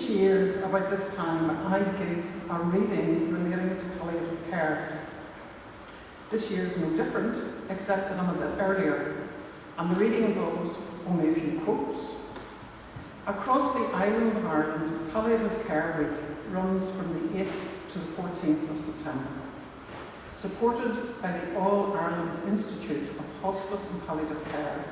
Each year, about this time, I give a reading relating to palliative care. This year is no different, except that I'm a bit earlier, and the reading involves only a few quotes. Across the island of Ireland, Palliative Care Week runs from the 8th to the 14th of September. Supported by the All-Ireland Institute of Hospice and Palliative Care,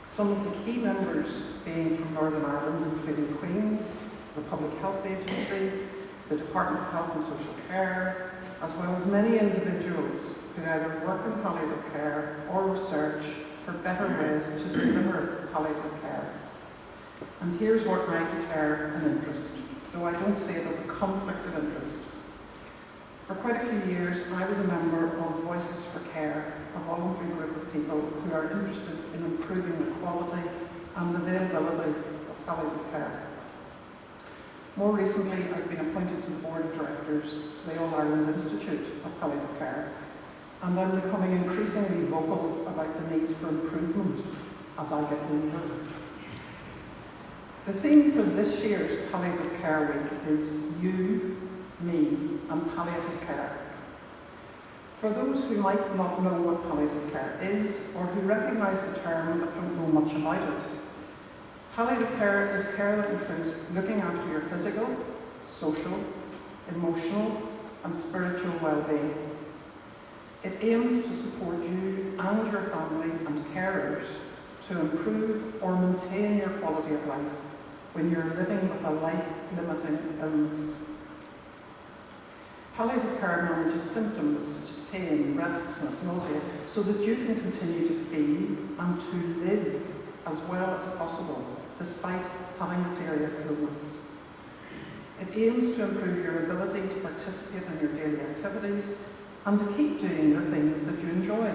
some of the key members being from Northern Ireland, including Queen's, the Public Health Agency, the Department of Health and Social Care, as well as many individuals who either work in palliative care or research for better ways to deliver palliative care. And here's what I declare an interest, though I don't see it as a conflict of interest. For quite a few years, I was a member of Voices for Care, a voluntary group of people who are interested in improving the quality and availability of palliative care. More recently, I've been appointed to the Board of Directors to the All-Ireland Institute of Palliative Care, and I'm becoming increasingly vocal about the need for improvement as I get older. The theme for this year's Palliative Care Week is You, Me and Palliative Care. For those who might not know what palliative care is, or who recognise the term but don't know much about it, palliative care is care that includes looking after your physical, social, emotional and spiritual well-being. It aims to support you and your family and carers to improve or maintain your quality of life when you're living with a life-limiting illness. Palliative care manages symptoms such as pain, breathlessness, nausea, so that you can continue to feel and to live as well as possible, despite having a serious illness. It aims to improve your ability to participate in your daily activities and to keep doing the things that you enjoy.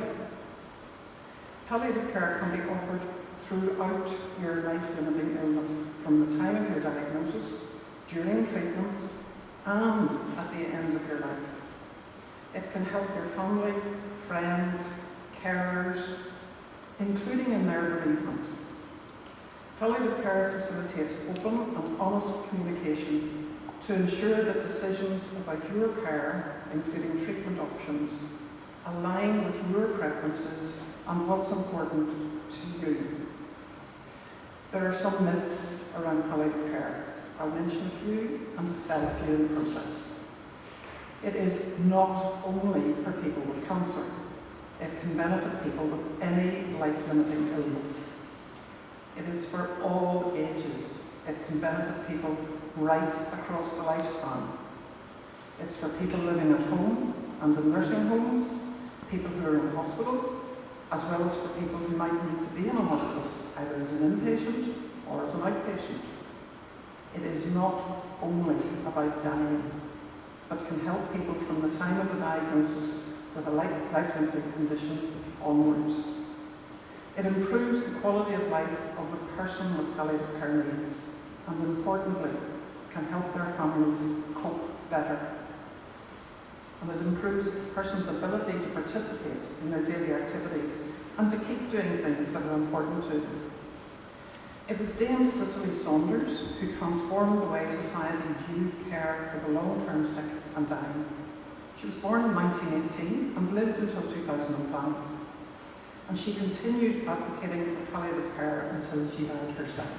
Palliative care can be offered throughout your life-limiting illness, from the time of your diagnosis, during treatments, and at the end of your life. It can help your family, friends, carers, including in their bereavement. Palliative care facilitates open and honest communication to ensure that decisions about your care, including treatment options, align with your preferences and what's important to you. There are some myths around palliative care. I'll mention a few and dispel a few in the process. It is not only for people with cancer. It can benefit people with any life-limiting illness. It is for all ages. It can benefit people right across the lifespan. It's for people living at home and in nursing homes, people who are in hospital, as well as for people who might need to be in a hospice, either as an inpatient or as an outpatient. It is not only about dying, but can help people from the time of the diagnosis with a life-limiting condition onwards. It improves the quality of life of the person with palliative care needs, and importantly, can help their families cope better. And it improves the person's ability to participate in their daily activities and to keep doing things that are important to them. It was Dame Cicely Saunders who transformed the way society viewed care for the long-term sick and dying. She was born in 1918 and lived until 2005. And she continued advocating for palliative care until she died herself.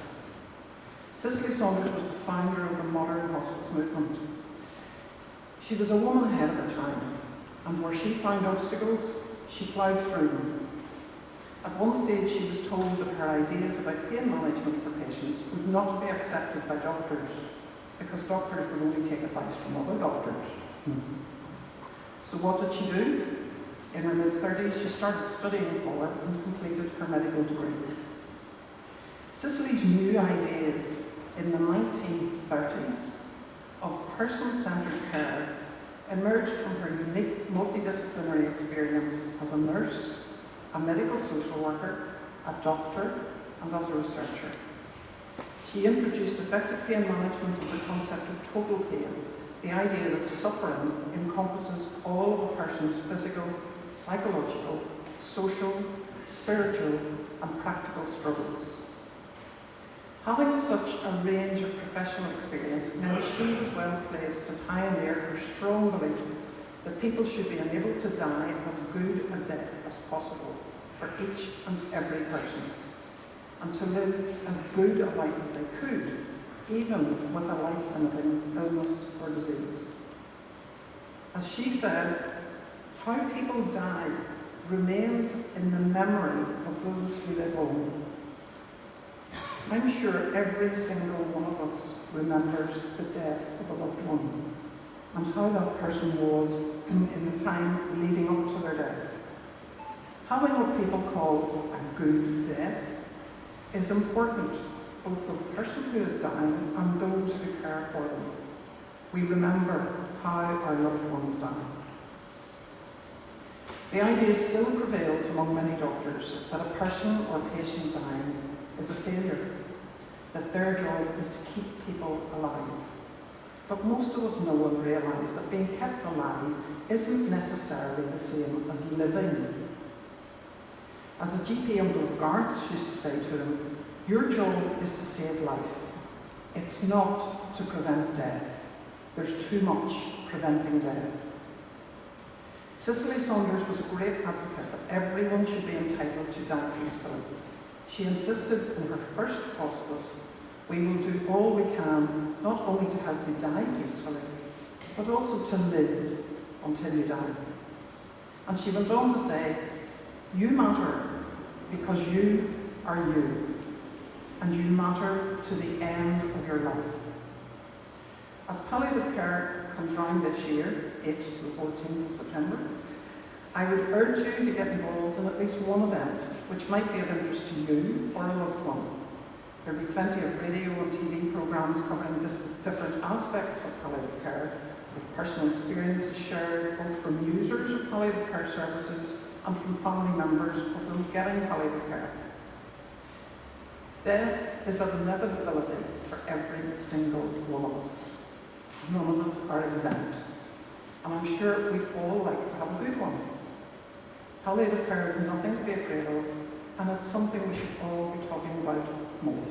Cicely Saunders was the founder of the modern hospice movement. She was a woman ahead of her time, and where she found obstacles, she ploughed through them. At one stage, she was told that her ideas about pain management for patients would not be accepted by doctors, because doctors would only take advice from other doctors. So what did she do? In her mid-30s, she started studying for and completed her medical degree. Cicely's new ideas in the 1930s of person-centred care emerged from her unique multidisciplinary experience as a nurse, a medical social worker, a doctor, and as a researcher. She introduced effective pain management and the concept of total pain, the idea that suffering encompasses all of a person's physical, psychological, social, spiritual, and practical struggles. Having such a range of professional experience meant she was well placed to pioneer her strong belief that people should be enabled to die as good a death as possible for each and every person, and to live as good a life as they could, even with a life-limiting illness or disease. As she said, how people die remains in the memory of those who live on. I'm sure every single one of us remembers the death of a loved one and how that person was in the time leading up to their death. Having what people call a good death is important, both for the person who is dying and those who care for them. We remember how our loved ones die. The idea still prevails among many doctors that a person or patient dying is a failure, that their job is to keep people alive. But most of us know and realise that being kept alive isn't necessarily the same as living. As a GP uncle of Garth's used to say to him, your job is to save life. It's not to prevent death. There's too much preventing death. Cicely Saunders was a great advocate that everyone should be entitled to die peacefully. She insisted in her first hospice, we will do all we can, not only to help you die peacefully, but also to live until you die. And she went on to say, you matter because you are you, and you matter to the end of your life. As palliative care comes round this year, 8th to the 14th of September, I would urge you to get involved in at least one event which might be of interest to you or a loved one. There will be plenty of radio and TV programmes covering different aspects of palliative care, with personal experiences shared both from users of palliative care services and from family members of those getting palliative care. Death is an inevitability for every single one of us. None of us are exempt. And I'm sure we'd all like to have a good one. Palliative care is nothing to be afraid of, and it's something we should all be talking about more.